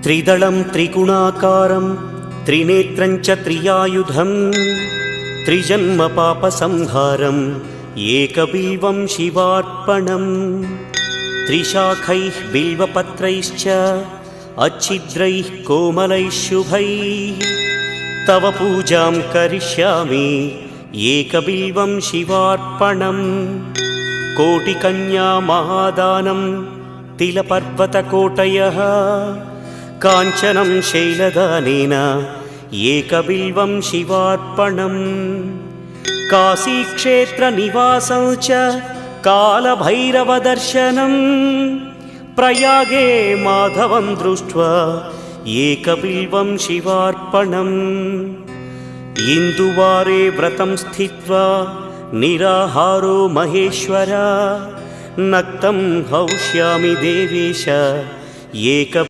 त्रिदलं त्रिगुणाकारं त्रिनेत्रं च त्रियायुधं त्रिजन्म पापसंहारम् एकबिल्वं शिवार्पणम् त्रिशाखैः बिल्वपत्रैश्च अच्छिद्रैः कोमलैः शुभैः तव पूजां करिष्यामि एकबिल्वं शिवार्पणम् कोटिकन्या महादानं तिलपर्वतकोटयः काञ्चनं शैलदानेन एकबिल्वं शिवार्पणम् काशीक्षेत्रनिवासं च कालभैरवदर्शनं प्रयागे माधवं दृष्ट्वा एकबिल्वं शिवार्पणम् इन्दुवारे व्रतं स्थित्वा निराहारो महेश्वर नक्तं हौष्यामि देवेश एक